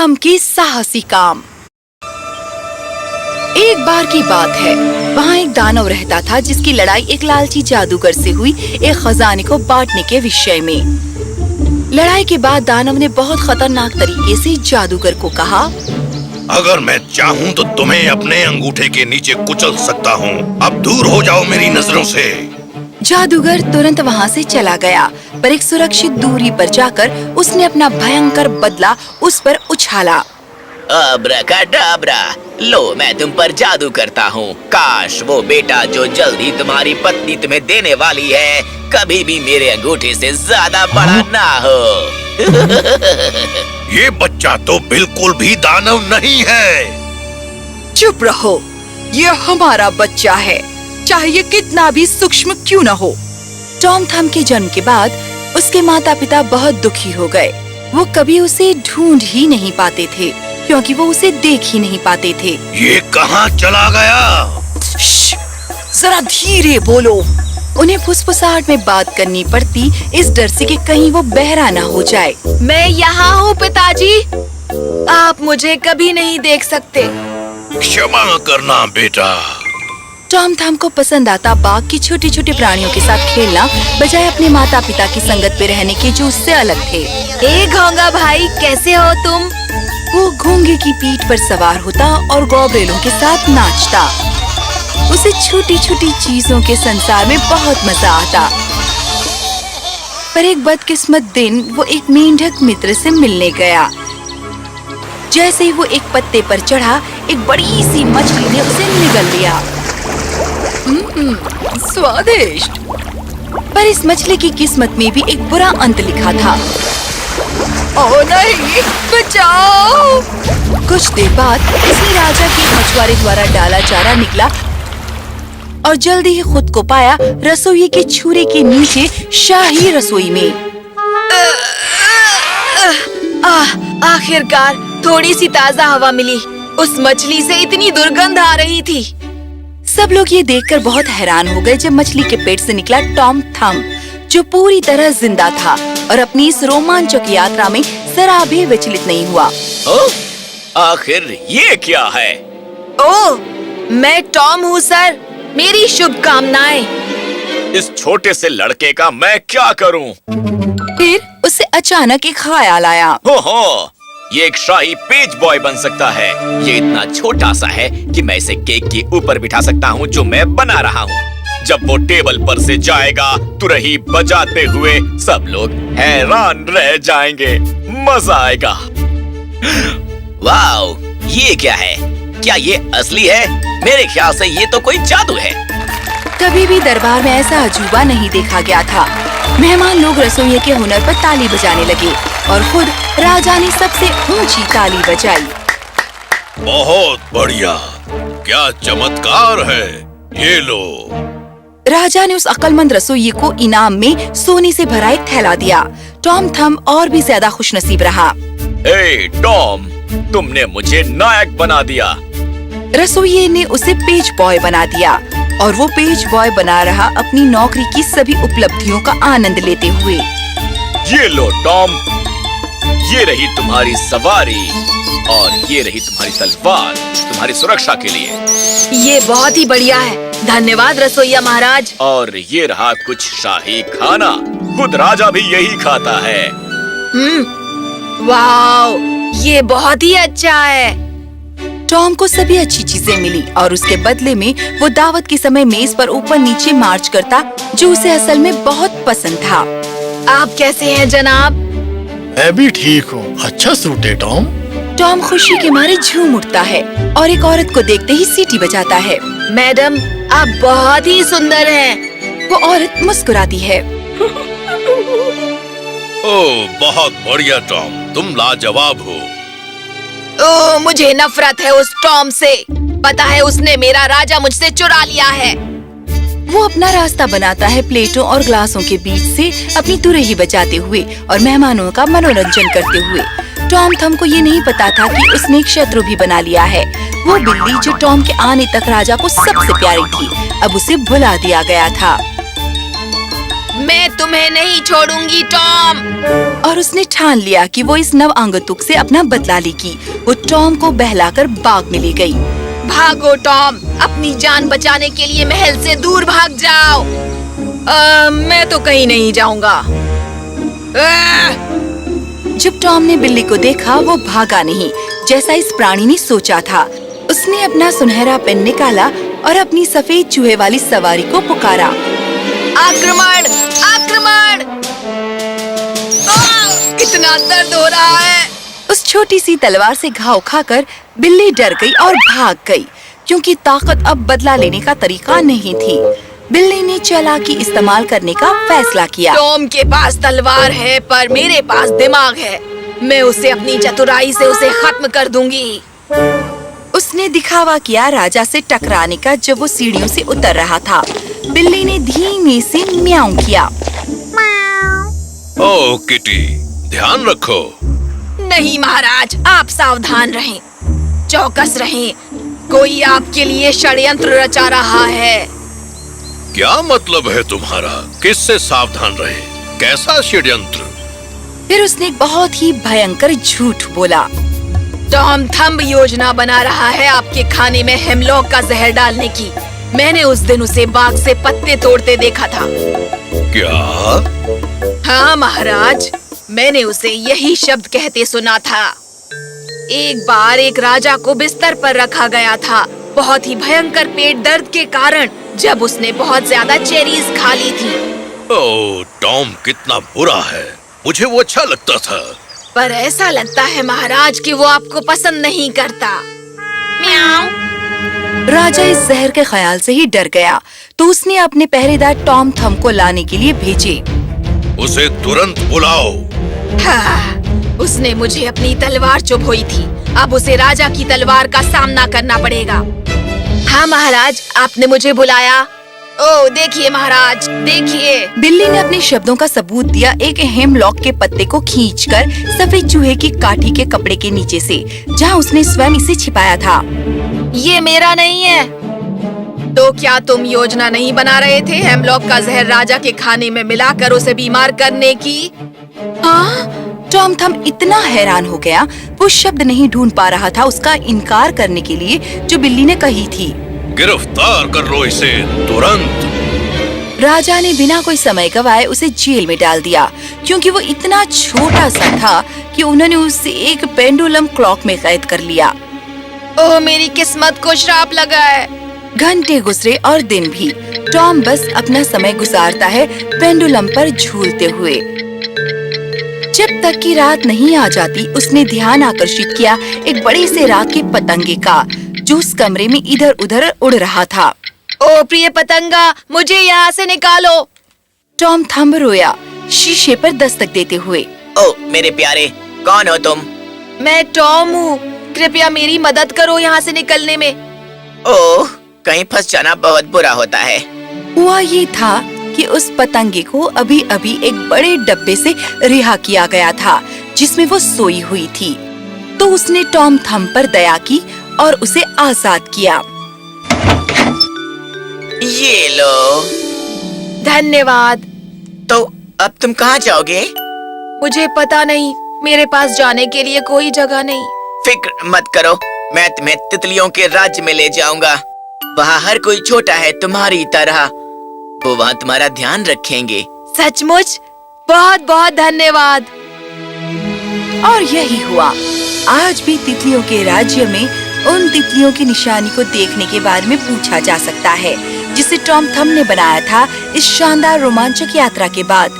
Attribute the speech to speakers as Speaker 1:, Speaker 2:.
Speaker 1: थम के साहसी काम। एक बार की बात है, वहाँ एक दानव रहता था जिसकी लड़ाई एक लालची जादूगर से हुई एक खजाने को बांटने के विषय में। लड़ाई के बाद दानव ने बहुत खतरनाक तरीके से जादूगर को कहा,
Speaker 2: अगर मैं चाहूँ तो तुम्हें अपने अंगूठे के नीचे कुचल सकता हूँ। अब दूर हो जाओ मेरी नजरों से।
Speaker 1: जादूगर तुरंत वहाँ से चला गया, पर एक सुरक्षित दूरी पर जाकर उसने अपना भयंकर बदला उस पर उछाला।
Speaker 3: अब्राकडाब्रा, लो मैं तुम पर जादू करता हूँ। काश वो बेटा जो जल्दी तुम्हारी पत्नी तुम्हें देने वाली है कभी भी मेरे अंगूठे से ज्यादा बड़ा ना हो।
Speaker 2: ये बच्चा तो बिल्कुल भी दानव नहीं है।
Speaker 1: चुप रहो, ये हमारा बच्चा है, चाहे ये कितना भी सूक्ष्म क्यों न हो। टॉम थम के जन्म के बाद उसके माता पिता बहुत दुखी हो गए। वो कभी उसे ढूंढ ही नहीं पाते थे, क्योंकि वो उसे देख ही नहीं पाते थे।
Speaker 2: ये कहाँ चला गया?
Speaker 1: जरा धीरे बोलो। उन्हें फुसफुसाहट में बात करनी पड़ती, इस डर से कि कहीं वो बहरा ना हो जाए।
Speaker 4: मैं यहाँ हूँ पिताजी, आप मुझे कभी नहीं देख सकते।
Speaker 2: क्षमा करना बेटा।
Speaker 1: टॉम थम को पसंद आता बाग की छोटे छोटे प्राणियों के साथ खेलना, बजाय अपने माता पिता की संगत पे रहने के जो उससे अलग थे।
Speaker 4: ए घोंगा भाई, कैसे हो तुम?
Speaker 1: वो घोंगे की पीठ पर सवार होता और गौबरेलों के साथ नाचता। उसे छोटी छोटी चीजों के संसार में बहुत मजा आता। पर एक बदकिस्मत दिन वो एक मेंढक मित्र से मिलने गया। जैसे ही वो एक पत्ते पर चढ़ा, एक बड़ी सी मछली ने उसे निगल लिया। स्वादिष्ट। पर इस मछली की किस्मत में भी एक बुरा अंत लिखा था। ओह नहीं, बचाओ! कुछ देर बाद इसी राजा के मछुआरे द्वारा डाला चारा निकला और जल्दी ही खुद को पाया रसोई के छुरे के नीचे शाही रसोई में।
Speaker 4: आखिरकार थोड़ी सी ताजा हवा मिली। उस मछली से इतनी दुर्गंध आ रही थी।
Speaker 1: सब लोग ये देखकर बहुत हैरान हो गए जब मछली के पेट से निकला टॉम थम, जो पूरी तरह जिंदा था और अपनी इस रोमांचक यात्रा में जरा भी विचलित नहीं हुआ।
Speaker 3: आखिर ये क्या है?
Speaker 4: ओह, मैं टॉम हूँ सर, मेरी शुभकामनाएं।
Speaker 3: इस छोटे से लड़के का मैं क्या करूँ?
Speaker 1: फिर उसे अचानक एक ख्याल आया।
Speaker 3: हो, ये एक शाही पेज बॉय बन सकता है। ये इतना छोटा सा है कि मैं इसे केक के ऊपर बिठा सकता हूँ जो मैं बना रहा हूँ। जब वो टेबल पर से जाएगा, तुरही बजाते हुए सब लोग हैरान रह जाएंगे। मजा आएगा। वाओ, ये क्या है? क्या ये असली है? मेरे ख्याल से ये तो कोई जादू है।
Speaker 1: कभी भी दरबार में ऐसा अजूबा नहीं देखा गया था। मेहमान लोग रसोइये के हुनर पर ताली बजाने लगे और खुद राजा ने सबसे ऊंची ताली बजाई।
Speaker 2: बहुत बढ़िया, क्या चमत्कार है। ये लो।
Speaker 1: राजा ने उस अक्लमंद रसोइये को इनाम में सोने से भरा एक थैला दिया। टॉम थम और भी ज्यादा खुशनसीब रहा।
Speaker 3: हे टॉम, तुमने मुझे नायक बना दिया।
Speaker 1: रसोइये ने उसे पेज बॉय बना दिया और वो पेज बॉय बना रहा, अपनी नौकरी की सभी उपलब्धियों का आनंद लेते हुए।
Speaker 3: ये लो टॉम, ये रही तुम्हारी सवारी और ये रही तुम्हारी तलवार तुम्हारी सुरक्षा के लिए।
Speaker 4: ये बहुत ही बढ़िया है, धन्यवाद रसोइया महाराज।
Speaker 3: और ये रहा कुछ शाही खाना, खुद राजा भी यही खाता है।
Speaker 4: वाओ, ये बहुत ही अच्छा है।
Speaker 1: टॉम को सभी अच्छी चीजें मिली और उसके बदले में वो दावत के समय मेज पर ऊपर नीचे मार्च करता, जो उसे असल में बहुत पसंद था।
Speaker 4: आप कैसे हैं जनाब?
Speaker 5: मैं भी ठीक हूँ। अच्छा सूट है टॉम।
Speaker 1: टॉम खुशी के मारे झूम उठता है और एक औरत को देखते ही सीटी बजाता है।
Speaker 4: मैडम, आप बहुत ही सुंदर हैं।
Speaker 1: वो औरत मुस्कुराती है।
Speaker 2: ओह, बहुत बढ़िया टॉम, तुम लाजवाब हो।
Speaker 4: ओह, मुझे नफरत है उस टॉम से। पता है उसने मेरा राजा मुझसे चुरा लिया है।
Speaker 1: वो अपना रास्ता बनाता है प्लेटों और ग्लासों के बीच से, अपनी तुरही बजाते हुए और मेहमानों का मनोरंजन करते हुए। टॉम थम को ये नहीं पता था कि उसने एक शत्रु भी बना लिया है। वो बिल्ली जो टॉम के आने तक राजा को सबसे प्यारी थी, अब उसे भुला दिया गया था।
Speaker 4: मैं तुम्हें नहीं छोड़ूंगी टॉम।
Speaker 1: और उसने ठान लिया कि वो इस नव आगंतुक से अपना बदला लेगी। वो टॉम को बहलाकर बाग में ले गई।
Speaker 4: भागो टॉम, अपनी जान बचाने के लिए महल से दूर भाग जाओ। मैं तो कहीं नहीं जाऊंगा।
Speaker 1: जब टॉम ने बिल्ली को देखा, वो भागा नहीं जैसा इस प्राणी ने सोचा था। उसने अपना सुनहरा पेन निकाला और अपनी सफेद चूहे वाली सवारी को पुकारा।
Speaker 4: आक्रमण! आक्रमण! कितना दर्द हो रहा है।
Speaker 1: उस छोटी सी तलवार से घाव खाकर बिल्ली डर गई और भाग गई, क्योंकि ताकत अब बदला लेने का तरीका नहीं थी। बिल्ली ने चालाकी इस्तेमाल करने का फैसला किया।
Speaker 4: टॉम के पास तलवार है, पर मेरे पास दिमाग है। मैं उसे अपनी चतुराई से उसे खत्म कर दूंगी।
Speaker 1: उसने दिखावा किया राजा से टकराने का जब वो सीढ़ियों से उतर रहा था। बिल्ली ने धीमे से म्याऊं किया।
Speaker 2: ओ किटी, ध्यान रखो।
Speaker 4: नहीं महाराज, आप सावधान रहें, चौकस रहें। कोई आपके लिए षड्यंत्र रचा रहा है।
Speaker 2: क्या मतलब है तुम्हारा? किससे सावधान रहे? कैसा षड्यंत्र?
Speaker 1: फिर उसने एक बहुत ही भयंकर झूठ बोला।
Speaker 4: टॉम थंब योजना बना रहा है आपके खाने में हेमलॉक का जहर डालने की। मैंने उस दिन उसे बाग से पत्ते तोड़ते देखा था।
Speaker 2: क्या?
Speaker 4: हाँ महाराज, मैंने उसे यही शब्द कहते सुना था। एक बार एक राजा को बिस्तर पर रखा गया था, बहुत ही भयंकर पेट दर्द के कारण, जब उसने बहुत ज्यादा चेरीज खा ली थी।
Speaker 2: ओह, टॉम कितना बुरा है। मुझे वो अच्छा लगता था।
Speaker 4: पर ऐसा लगता है महाराज कि वो आपको पसंद नहीं करता। म्याऊं।
Speaker 1: राजा इस जहर के ख्याल से ही डर गया, तो उसने अपने पहरेदार टॉम थम को लाने के लिए भेजे।
Speaker 2: उसे तुरंत बुलाओ।
Speaker 4: हाँ, उसने मुझे अपनी तलवार चुभोई थी। अब उसे राजा की तलवार का सामना करना पड़ेगा। हाँ महाराज, आपने मुझे बुलाया। ओह देखिए महाराज, देखिए।
Speaker 1: बिल्ली ने अपने शब्दों का सबूत दिया एक हेमलॉक के पत्ते को खींचकर सफेद चूहे की काठी के कपड़े के नीचे से, जहाँ उसने स्वयं इसे छिपाया था।
Speaker 4: ये मेरा नहीं है। तो क्या तुम योजना नहीं बना रहे थे हेमलॉक का जहर राजा के खाने में मिलाकर उसे बीमार करने की?
Speaker 1: हाँ, टॉम थम इतना हैरान हो गया, वो शब्द नहीं ढूंढ पा रहा था उसका इनकार करने के लिए जो बिल्ली ने कही थी।
Speaker 2: गिरफ्तार कर लो इसे तुरंत।
Speaker 1: राजा ने बिना कोई समय गवाए उसे जेल में डाल दिया, क्योंकि वो इतना छोटा सा था कि उन्होंने उसे एक पेंडुलम क्लॉक में कैद कर लिया।
Speaker 4: ओह मेरी किस्मत को श्राप लगा है।
Speaker 1: घंटे गुजरे और दिन भी। टॉम बस अपना समय गुजारता है पेंडुलम पर झूलते हुए। जब तक की रात नहीं आ जाती, उसने ध्यान आकर्षित किया एक बड़े से रात के पतंगे का, जो उस कमरे में इधर उधर उड़ रहा था।
Speaker 4: ओ प्रिय पतंगा, मुझे यहाँ से निकालो।
Speaker 1: टॉम थंब रोया, शीशे पर दस्तक देते हुए।
Speaker 3: ओ मेरे प्यारे, कौन हो तुम?
Speaker 4: मैं टॉम हूँ, कृपया मेरी मदद करो यहाँ से निकलने में।
Speaker 3: ओह, कहीं फंस जाना बहुत बुरा होता है।
Speaker 1: हुआ ये था कि उस पतंगे को अभी अभी एक बड़े डब्बे से रिहा किया गया था, जिसमें वो सोई हुई थी। तो उसने टॉम थम पर दया की और उसे आजाद किया।
Speaker 3: ये लो।
Speaker 4: धन्यवाद।
Speaker 3: तो अब तुम कहाँ जाओगे?
Speaker 4: मुझे पता नहीं, मेरे पास जाने के लिए कोई जगह नहीं।
Speaker 3: फिक्र मत करो, मैं तुम्हें तितलियों के राज्य में ले जाऊंगा। वहाँ हर कोई छोटा है तुम्हारी तरह। वो वहाँ तुम्हारा ध्यान रखेंगे।
Speaker 4: सचमुच? बहुत बहुत धन्यवाद।
Speaker 1: और यही हुआ। आज भी तितलियों के राज्य में उन तितलियों की निशानी को देखने के बारे में पूछा जा सकता है, जिसे टॉम थम ने बनाया था इस शानदार रोमांचक यात्रा के बाद।